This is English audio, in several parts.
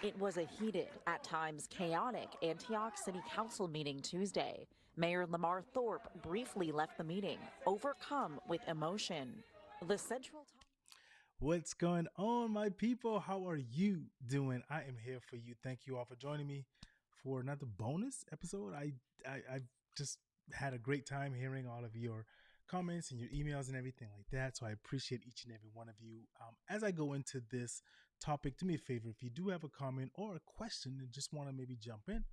It was a heated, at times chaotic, Antioch City Council meeting Tuesday. Mayor Lamar Thorpe briefly left the meeting, overcome with emotion. The central What's going on, my people? How are you doing? I am here for you. Thank you all for joining me for another bonus episode. I've just had a great time hearing all of your comments and your emails and everything like that. So I appreciate each and every one of you. As I go into this topic, do me a favor. If you do have a comment or a question and just want to maybe jump in,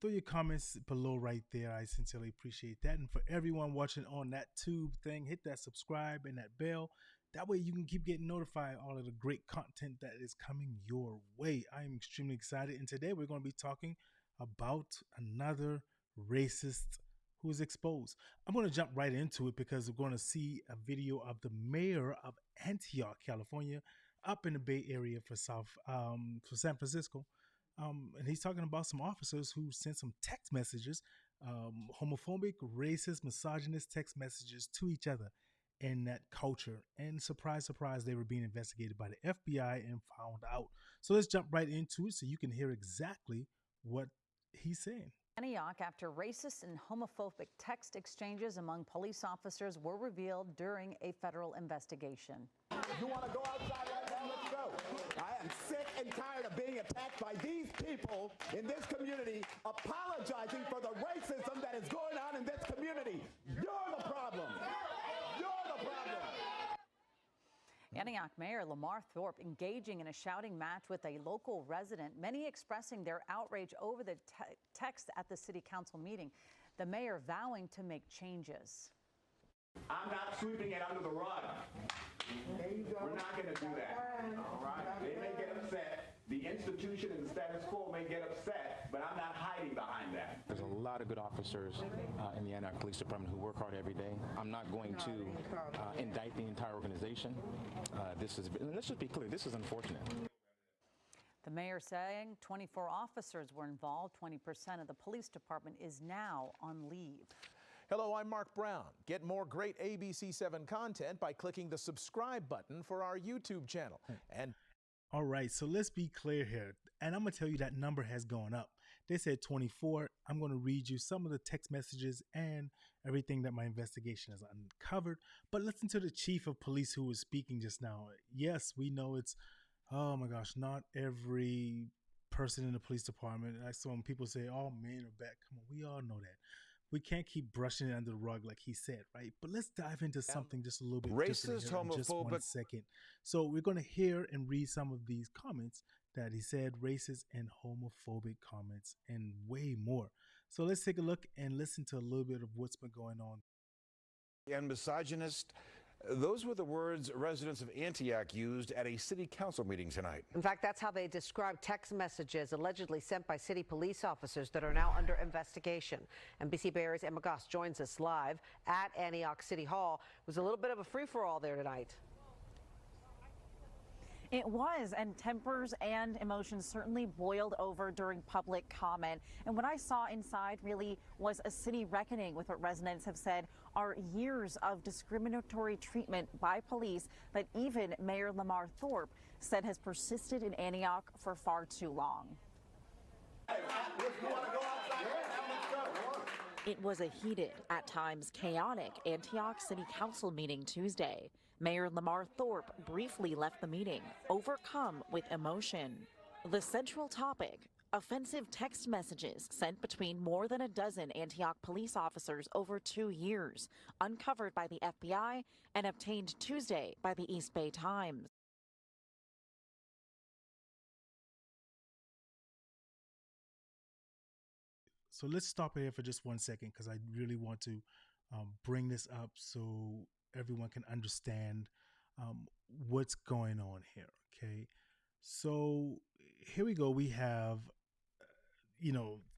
throw your comments below right there. I sincerely appreciate that. And for everyone watching on that tube thing, hit that subscribe and that bell. That way you can keep getting notified all of the great content that is coming your way. I am extremely excited. And today we're going to be talking about another racist who is exposed. I'm going to jump right into it because we're going to see a video of the mayor of Antioch, California, up in the Bay Area for San Francisco. And he's talking about some officers who sent some text messages, homophobic, racist, misogynist text messages to each other in that culture. And surprise, surprise, they were being investigated by the FBI and found out. So let's jump right into it so you can hear exactly what he's saying. Antioch after racist and homophobic text exchanges among police officers were revealed during a federal investigation. You want to go outside right now? Let's go. I am sick and tired of being attacked by these people in this community, apologizing for the racism that is going on in this community. You're the problem. You're the problem. Antioch Mayor Lamar Thorpe engaging in a shouting match with a local resident, many expressing their outrage over the text at the city council meeting. The mayor vowing to make changes. I'm not sweeping it under the rug. There you go. We're not going to do that. All right. They may get upset. The institution and the status quo may get upset, but I'm not hiding behind that. There's a lot of good officers in the Antioch Police Department who work hard every day. I'm not going to indict the entire organization. Let's just be clear, this is unfortunate. The mayor saying 24 officers were involved. 20% of the police department is now on leave. Hello, I'm Mark Brown. Get more great ABC7 content by clicking the subscribe button for our YouTube channel. And all right, so let's be clear here. And I'm going to tell you that number has gone up. They said 24. I'm going to read you some of the text messages and everything that my investigation has uncovered. But listen to the chief of police who was speaking just now. Yes, we know it's, oh my gosh, not every person in the police department. I saw when people say, oh, men are bad. Come on, we all know that. We can't keep brushing it under the rug like he said, right? But let's dive into something just a little bit. Racist, homophobic. Just 1 second. So we're going to hear and read some of these comments that he said, racist and homophobic comments and way more. So let's take a look and listen to a little bit of what's been going on. And misogynist. Those were the words residents of Antioch used at a city council meeting tonight. In fact, that's how they described text messages allegedly sent by city police officers that are now under investigation. NBC Bay Area's Emma Goss joins us live at Antioch City Hall. It was a little bit of a free-for-all there tonight. It was, and tempers and emotions certainly boiled over during public comment. And what I saw inside really was a city reckoning with what residents have said are years of discriminatory treatment by police that even Mayor Lamar Thorpe said has persisted in Antioch for far too long. It was a heated, at times chaotic, Antioch City Council meeting Tuesday. Mayor Lamar Thorpe briefly left the meeting, overcome with emotion. The central topic, offensive text messages sent between more than a dozen Antioch police officers over 2 years, uncovered by the FBI and obtained Tuesday by the East Bay Times. So let's stop here for just 1 second because I really want to bring this up so everyone can understand what's going on here. Okay, so here we go. We have,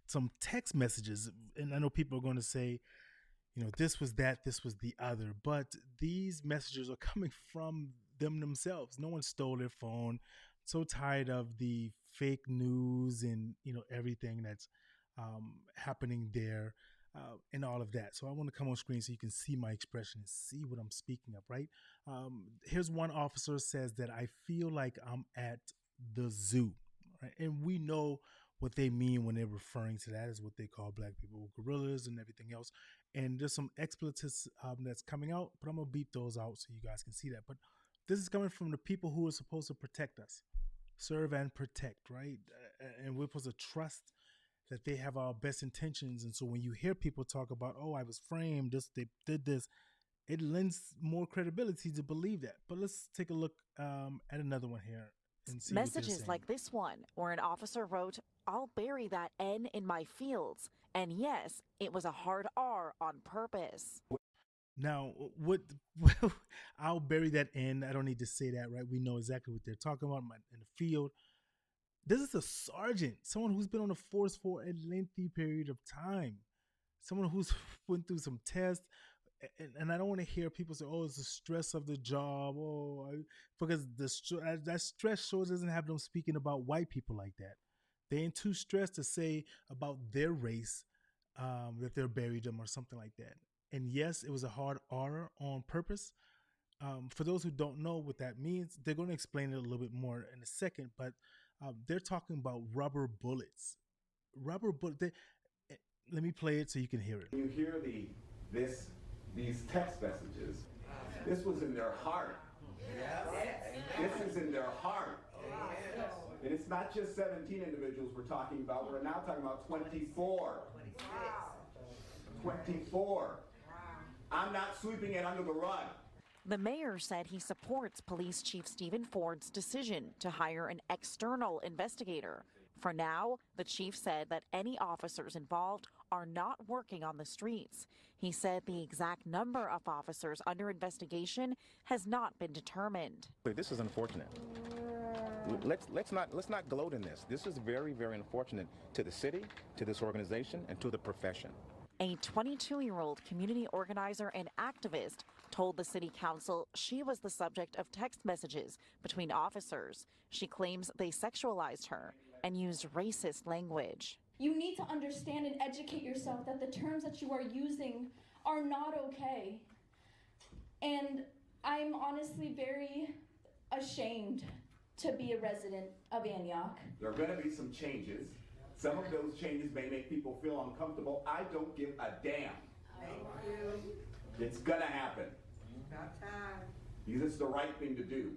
some text messages, and I know people are going to say, this was that, this was the other, but these messages are coming from them themselves. No one stole their phone. So tired of the fake news and everything that's happening there and all of that. So I want to come on screen so you can see my expression and see what I'm speaking of, right? Here's one officer says that I feel like I'm at the zoo. right? And we know what they mean when they're referring to that is what they call black people gorillas and everything else. And there's some expletives that's coming out, but I'm gonna beep those out so you guys can see that. But this is coming from the people who are supposed to protect us, serve and protect, right? And we're supposed to trust that they have our best intentions. And so when you hear people talk about, oh, I was framed, this, they did this, it lends more credibility to believe that. But let's take a look at another one here and see Messages like this one, where an officer wrote, "I'll bury that N in my fields." And yes, it was a hard R on purpose. Now, what I'll bury that in. I don't need to say that, right? We know exactly what they're talking about in the field. This is a sergeant, someone who's been on the force for a lengthy period of time, someone who's went through some tests. And I don't want to hear people say, "Oh, it's the stress of the job," because that stress sure doesn't have them speaking about white people like that. They ain't too stressed to say about their race that they're buried them or something like that. And yes, it was a hard R on purpose. For those who don't know what that means, they're going to explain it a little bit more in a second. But they're talking about rubber bullets. Rubber bullet. Let me play it so you can hear it. You hear these text messages. This was in their heart. This is in their heart. And it's not just 17 individuals we're talking about. We're now talking about 24. 24. I'm not sweeping it under the rug. The mayor said he supports Police Chief Stephen Ford's decision to hire an external investigator. For now, the chief said that any officers involved are not working on the streets. He said the exact number of officers under investigation has not been determined. This is unfortunate. Let's not gloat in this. This is very, very unfortunate to the city, to this organization, and to the profession. A 22-year-old community organizer and activist told the city council she was the subject of text messages between officers. She claims they sexualized her and used racist language. You need to understand and educate yourself that the terms that you are using are not okay. And I'm honestly very ashamed to be a resident of Antioch. There are going to be some changes. Some of those changes may make people feel uncomfortable. I don't give a damn. Thank you. It's going to happen. About time. Because it's the right thing to do.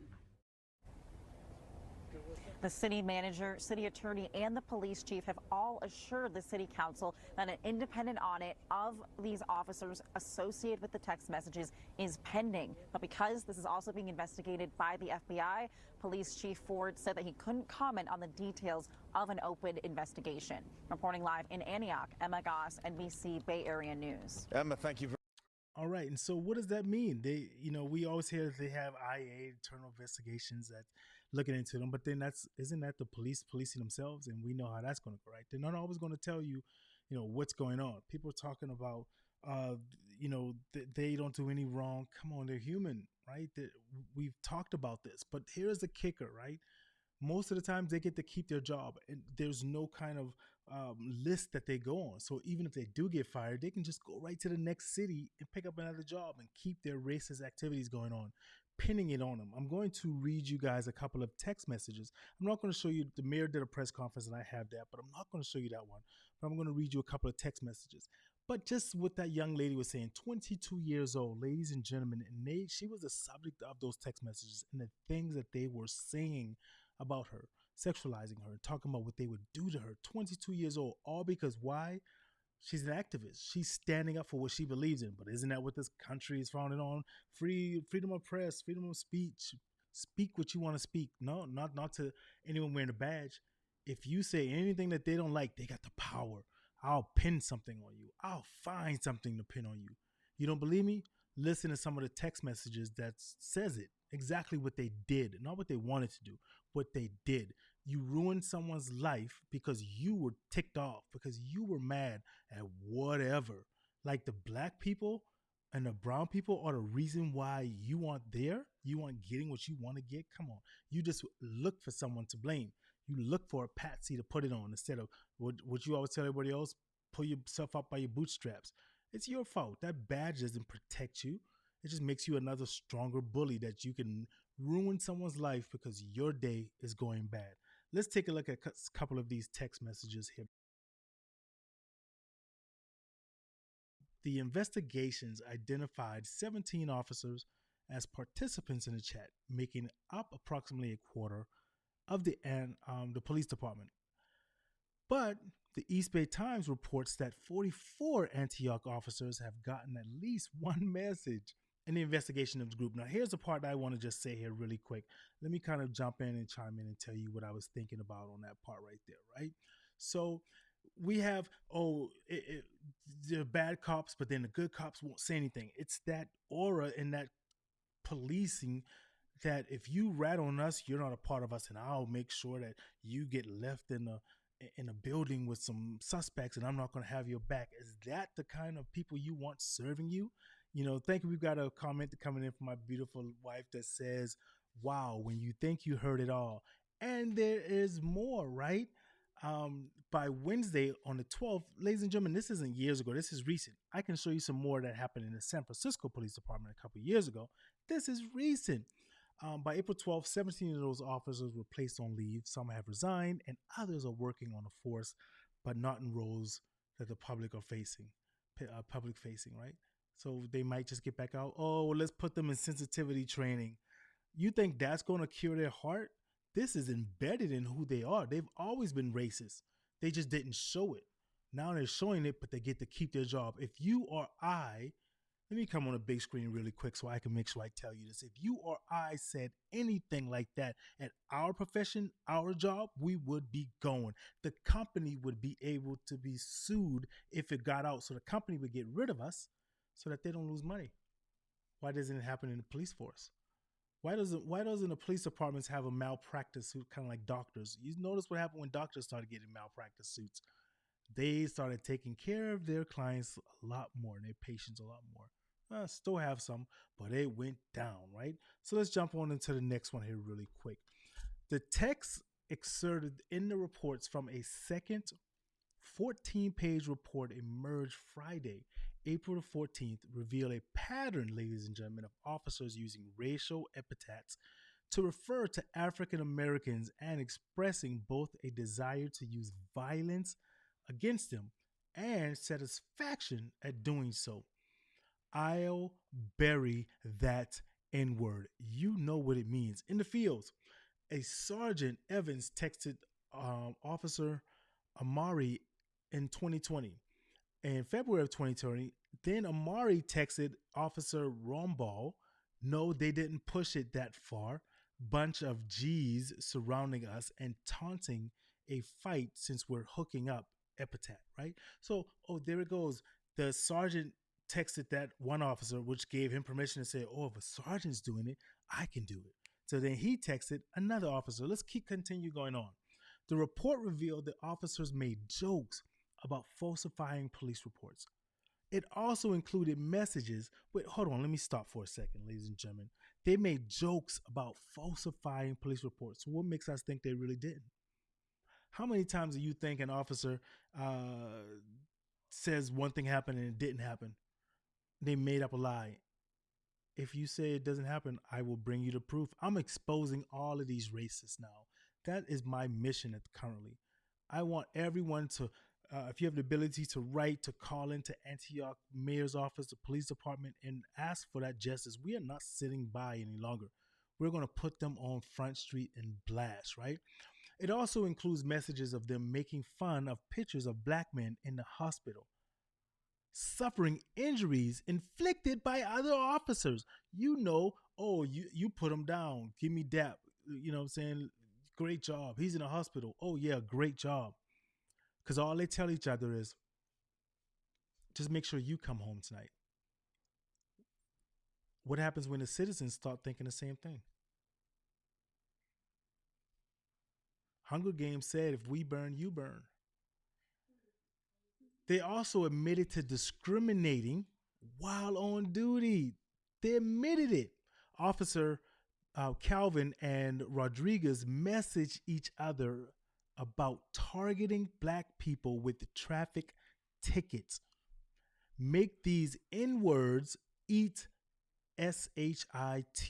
The city manager, city attorney, and the police chief have all assured the city council that an independent audit of these officers associated with the text messages is pending. But because this is also being investigated by the FBI, Police Chief Ford said that he couldn't comment on the details of an open investigation. Reporting live in Antioch, Emma Goss, NBC Bay Area News. Emma, thank you very All right, and so what does that mean? We always hear that they have IA, internal investigations that looking into them, but then isn't that the police policing themselves? And we know how that's going to go, right? They're not always going to tell you, what's going on. People are talking about, they don't do any wrong. Come on, they're human, right? We've talked about this, but here's the kicker, right? Most of the times they get to keep their job, and there's no kind of list that they go on. So even if they do get fired, they can just go right to the next city and pick up another job and keep their racist activities going on, pinning it on them. I'm going to read you guys a couple of text messages. I'm not going to show you, the mayor did a press conference and I have that, but I'm not going to show you that one. But I'm going to read you a couple of text messages. But just what that young lady was saying, 22 years old, ladies and gentlemen, and she was the subject of those text messages and the things that they were saying about her, sexualizing her, talking about what they would do to her. 22 years old, all because why? She's an activist. She's standing up for what she believes in. But isn't that what this country is founded on? Freedom of press, freedom of speech. Speak what you want to speak. No, not to anyone wearing a badge. If you say anything that they don't like, they got the power. I'll pin something on you. I'll find something to pin on you. You don't believe me? Listen to some of the text messages that says it. Exactly what they did. Not what they wanted to do. What they did. You ruined someone's life because you were ticked off, because you were mad at whatever. Like the black people and the brown people are the reason why you aren't there. You aren't getting what you want to get. Come on. You just look for someone to blame. You look for a patsy to put it on instead of what you always tell everybody else, pull yourself up by your bootstraps. It's your fault. That badge doesn't protect you. It just makes you another stronger bully that you can ruin someone's life because your day is going bad. Let's take a look at a couple of these text messages here. The investigations identified 17 officers as participants in the chat, making up approximately a quarter of the police department. But the East Bay Times reports that 44 Antioch officers have gotten at least one message in the investigation of the group. Now, here's the part that I want to just say here really quick. Let me kind of jump in and chime in and tell you what I was thinking about on that part right there, right? So we have, they're bad cops, but then the good cops won't say anything. It's that aura and that policing that if you rat on us, you're not a part of us, and I'll make sure that you get left in a building with some suspects, and I'm not going to have your back. Is that the kind of people you want serving you? You know, thank you. We've got a comment coming in from my beautiful wife that says, wow, when you think you heard it all. And there is more, right? By Wednesday on the 12th, ladies and gentlemen, this isn't years ago. This is recent. I can show you some more that happened in the San Francisco Police Department a couple of years ago. This is recent. By April 12th, 17 of those officers were placed on leave. Some have resigned, and others are working on the force, but not in roles that the public are facing, right? So they might just get back out. Oh, well, let's put them in sensitivity training. You think that's going to cure their heart? This is embedded in who they are. They've always been racist. They just didn't show it. Now they're showing it, but they get to keep their job. If you or I, let me come on a big screen really quick so I can make sure I tell you this. If you or I said anything like that at our profession, our job, we would be going. The company would be able to be sued if it got out. So the company would get rid of us so that they don't lose money. Why doesn't it happen in the police force? Why doesn't the police departments have a malpractice suit, kind of like doctors? You notice what happened when doctors started getting malpractice suits. They started taking care of their clients a lot more and their patients a lot more. Still have some, but it went down, right? So let's jump on into the next one here really quick. The text excerpted in the reports from a second 14-page report emerged Friday, April the 14th, reveal a pattern, ladies and gentlemen, of officers using racial epithets to refer to African Americans and expressing both a desire to use violence against them and satisfaction at doing so. I'll bury that N-word. You know what it means. In the fields, a Sergeant Evans texted Officer Amari in 2020. In February of 2020, then Amari texted Officer Romball, no, they didn't push it that far. Bunch of G's surrounding us and taunting a fight since we're hooking up, epithet, right? So, there it goes. The sergeant texted that one officer, which gave him permission to say, if a sergeant's doing it, I can do it. So then he texted another officer. Let's continue going on. The report revealed that officers made jokes about falsifying police reports. It also included messages. Wait, hold on. Let me stop for a second, ladies and gentlemen. They made jokes about falsifying police reports. So what makes us think they really didn't? How many times do you think an officer says one thing happened and it didn't happen? They made up a lie. If you say it doesn't happen, I will bring you the proof. I'm exposing all of these racists now. That is my mission currently. I want everyone to, if you have the ability to write, to call into Antioch Mayor's office, the police department, and ask for that justice. We are not sitting by any longer. We're going to put them on Front Street and blast, right? It also includes messages of them making fun of pictures of black men in the hospital, suffering injuries inflicted by other officers. You put him down. Give me dap. You know what I'm saying? Great job. He's in the hospital. Oh, yeah, great job. Because all they tell each other is, just make sure you come home tonight. What happens when the citizens start thinking the same thing? Hunger Games said, if we burn, you burn. They also admitted to discriminating while on duty. They admitted it. Officer Calvin and Rodriguez messaged each other about targeting black people with traffic tickets. Make these N-words eat, SHIT.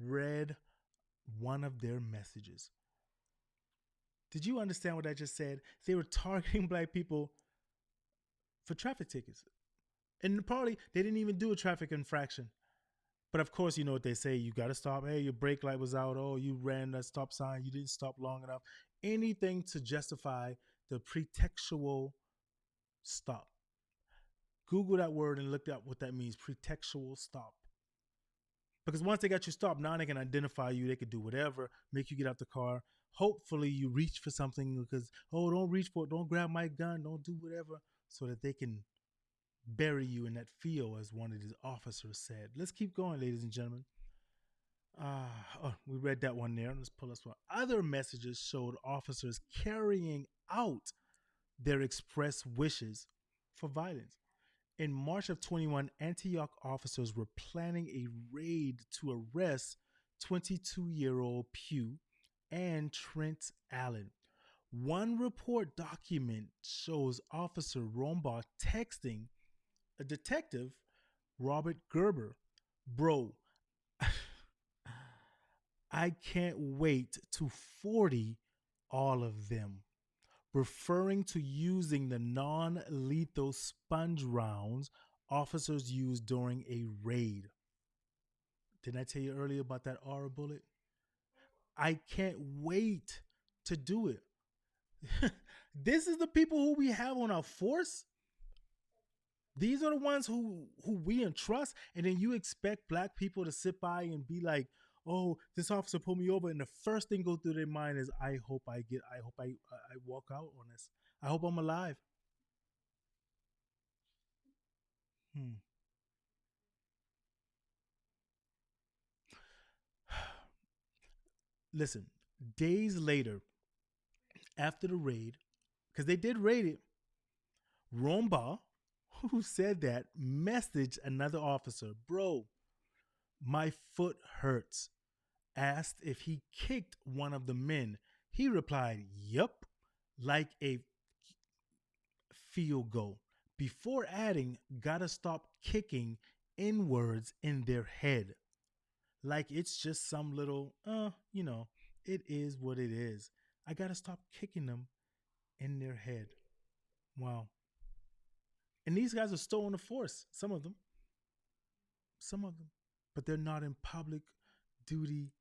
Red one of their messages. Did you understand what I just said? They were targeting black people for traffic tickets. And probably they didn't even do a traffic infraction. But of course, you know what they say. You got to stop. Hey, your brake light was out. Oh, you ran that stop sign. You didn't stop long enough. Anything to justify the pretextual stop. Google that word and look up what that means, pretextual stop. Because once they got you stopped, now they can identify you. They could do whatever, make you get out the car. Hopefully you reach for something because, oh, don't reach for it. Don't grab my gun. Don't do whatever, so that they can bury you in that field, as one of the officers said. Let's keep going, ladies and gentlemen. We read that one there. Let's pull us one. Other messages showed officers carrying out their express wishes for violence. In March of 21, Antioch officers were planning a raid to arrest 22-year-old Pugh and Trent Allen. One report document shows Officer Rombaugh texting a detective, Robert Gerber, "Bro, I can't wait to 40 all of them," referring to using the non-lethal sponge rounds officers used during a raid. Didn't I tell you earlier about that R bullet? I can't wait to do it. This is the people who we have on our force. These are the ones who we entrust, and then you expect black people to sit by and be like, "Oh, this officer pulled me over," and the first thing go through their mind is, I hope I walk out on this. I hope I'm alive. Listen, days later, after the raid, because they did raid it, Rombaugh, who said that, messaged another officer, "Bro, my foot hurts." Asked if he kicked one of the men. He replied, "Yup," like a field goal, before adding, "Gotta stop kicking N-words in their head." Like it's just some little, it is what it is. I gotta stop kicking them in their head. Wow. And these guys are still on the force, some of them. But they're not in public duty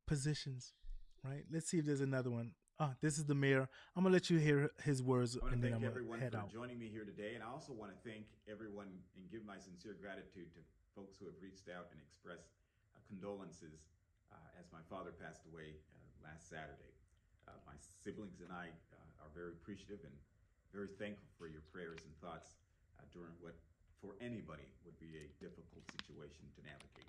positions, right? Let's see if there's another one. This is the mayor. I'm gonna let you hear his words, and then I'm gonna head out. I want to thank everyone for joining me here today, and I also want to thank everyone and give my sincere gratitude to folks who have reached out and expressed condolences as my father passed away last Saturday. My siblings and I are very appreciative and very thankful for your prayers and thoughts during what, for anybody, would be a difficult situation to navigate.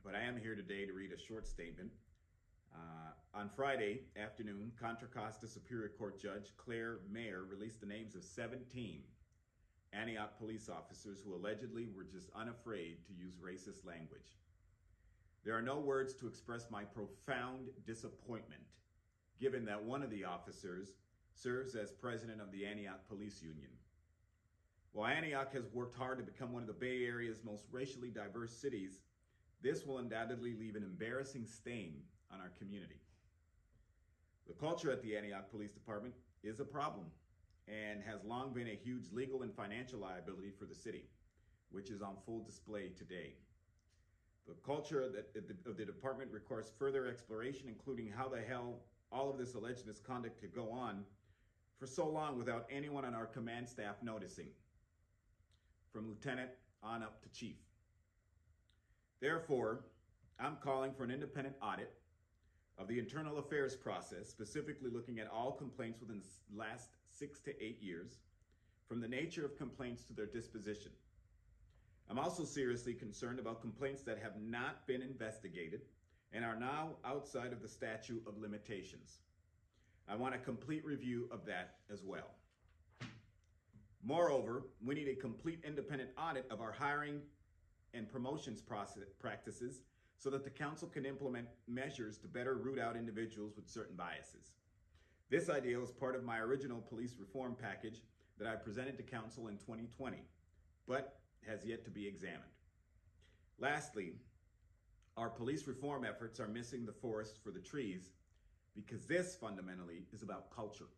But I am here today to read a short statement. On Friday afternoon, Contra Costa Superior Court Judge Claire Mayer released the names of 17 Antioch police officers who allegedly were just unafraid to use racist language. There are no words to express my profound disappointment, given that one of the officers serves as president of the Antioch Police Union. While Antioch has worked hard to become one of the Bay Area's most racially diverse cities, this will undoubtedly leave an embarrassing stain on our community. The culture at the Antioch Police Department is a problem and has long been a huge legal and financial liability for the city, which is on full display today. The culture of the department requires further exploration, including how the hell all of this alleged misconduct could go on for so long without anyone on our command staff noticing, from lieutenant on up to chief. Therefore, I'm calling for an independent audit of the internal affairs process, specifically looking at all complaints within the last 6 to 8 years, from the nature of complaints to their disposition. I'm also seriously concerned about complaints that have not been investigated and are now outside of the statute of limitations. I want a complete review of that as well. Moreover, we need a complete independent audit of our hiring and promotions practices so that the council can implement measures to better root out individuals with certain biases. This idea was part of my original police reform package that I presented to council in 2020, but has yet to be examined. Lastly, Our police reform efforts are missing the forest for the trees because this fundamentally is about culture.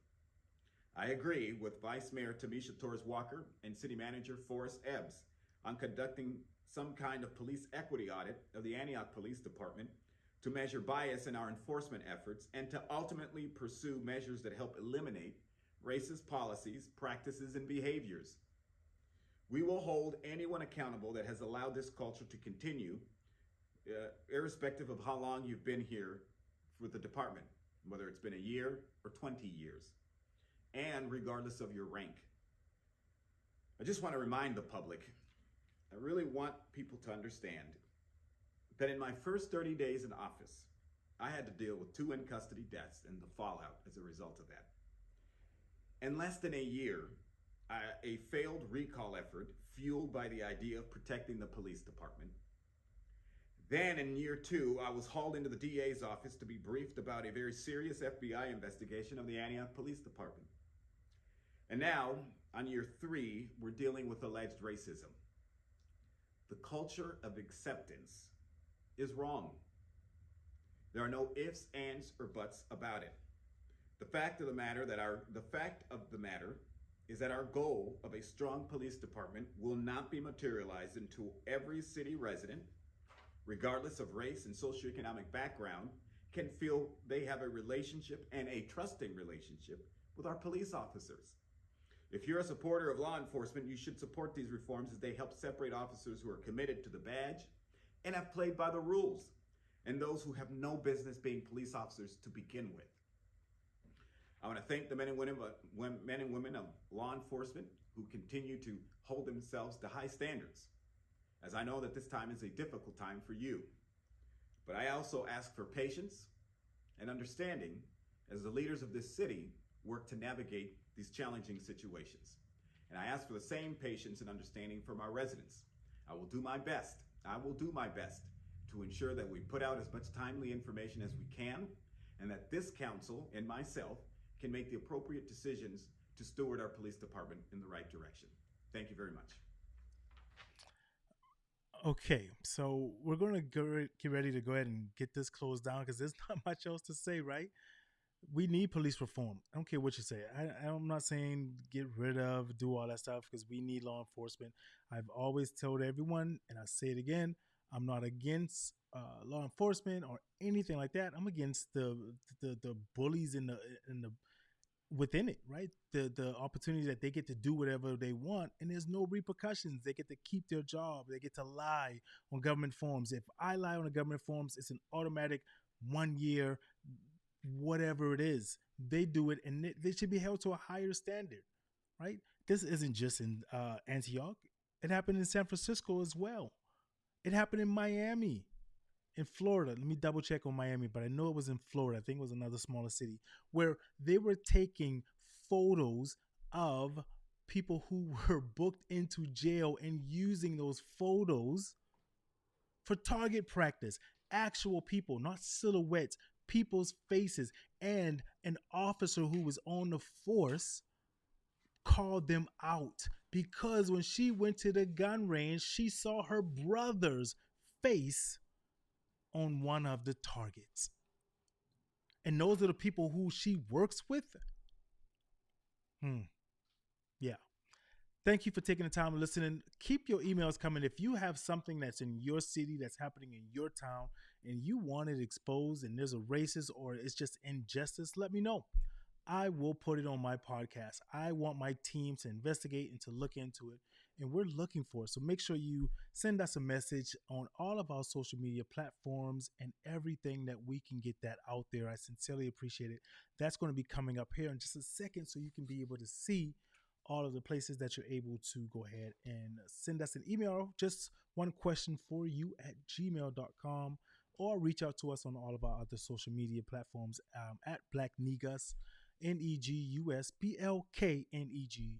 I agree with Vice Mayor Tamisha Torres-Walker and City Manager Forrest Ebbs on conducting some kind of police equity audit of the Antioch Police Department to measure bias in our enforcement efforts and to ultimately pursue measures that help eliminate racist policies, practices, and behaviors. We will hold anyone accountable that has allowed this culture to continue, irrespective of how long you've been here with the department, whether it's been a year or 20 years, and regardless of your rank. I just want to remind the public, I really want people to understand that in my first 30 days in office, I had to deal with 2 in-custody deaths and the fallout as a result of that. In less than a year, a failed recall effort fueled by the idea of protecting the police department. Then in year 2, I was hauled into the DA's office to be briefed about a very serious FBI investigation of the Antioch Police Department. And now, on year 3, we're dealing with alleged racism. The culture of acceptance is wrong. There are no ifs, ands, or buts about it. The fact of the matter is that our goal of a strong police department will not be materialized until every city resident, regardless of race and socioeconomic background, can feel they have a relationship and a trusting relationship with our police officers. If you're a supporter of law enforcement, you should support these reforms as they help separate officers who are committed to the badge and have played by the rules, and those who have no business being police officers to begin with. I want to thank the men and women of law enforcement who continue to hold themselves to high standards, as I know that this time is a difficult time for you. But I also ask for patience and understanding as the leaders of this city work to navigate these challenging situations. And I ask for the same patience and understanding from our residents. I will do my best to ensure that we put out as much timely information as we can, and that this council and myself can make the appropriate decisions to steward our police department in the right direction. Thank you very much. Okay, so we're going to get ready to go ahead and get this closed down because there's not much else to say, right? We need police reform. I don't care what you say. I'm not saying get rid of, do all that stuff, because we need law enforcement. I've always told everyone, and I say it again, I'm not against law enforcement or anything like that. I'm against the bullies in the within it, right? The opportunity that they get to do whatever they want, and there's no repercussions. They get to keep their job. They get to lie on government forms. If I lie on the government forms, it's an automatic 1 year, whatever it is. They do it, and they should be held to a higher standard, right? This isn't just in Antioch. It happened in San Francisco as well. It happened in Miami, in Florida. Let me double check on Miami, but I know it was in Florida. I think it was another smaller city where they were taking photos of people who were booked into jail and using those photos for target practice. Actual people, not silhouettes, people's faces. And an officer who was on the force called them out because when she went to the gun range, she saw her brother's face on one of the targets. And those are the people who she works with. Yeah. Thank you for taking the time to listen. Keep your emails coming. If you have something that's in your city, that's happening in your town, and you want it exposed and there's a racist or it's just injustice, let me know. I will put it on my podcast. I want my team to investigate and to look into it, and we're looking for it. So make sure you send us a message on all of our social media platforms and everything that we can get that out there. I sincerely appreciate it. That's going to be coming up here in just a second, so you can be able to see all of the places that you're able to go ahead and send us an email. Just one question for you at gmail.com, or reach out to us on all of our other social media platforms at Black Negus. Negus, BLKNEGUS.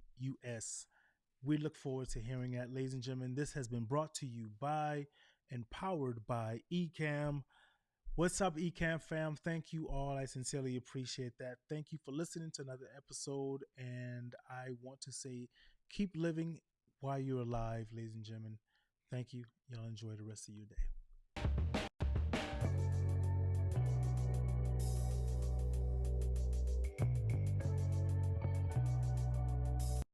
We look forward to hearing that, ladies and gentlemen. This has been brought to you by and powered by eCam. What's up, eCam fam? Thank you all. I sincerely appreciate that. Thank you for listening to another episode. And I want to say, keep living while you're alive, ladies and gentlemen. Thank you. Y'all enjoy the rest of your day.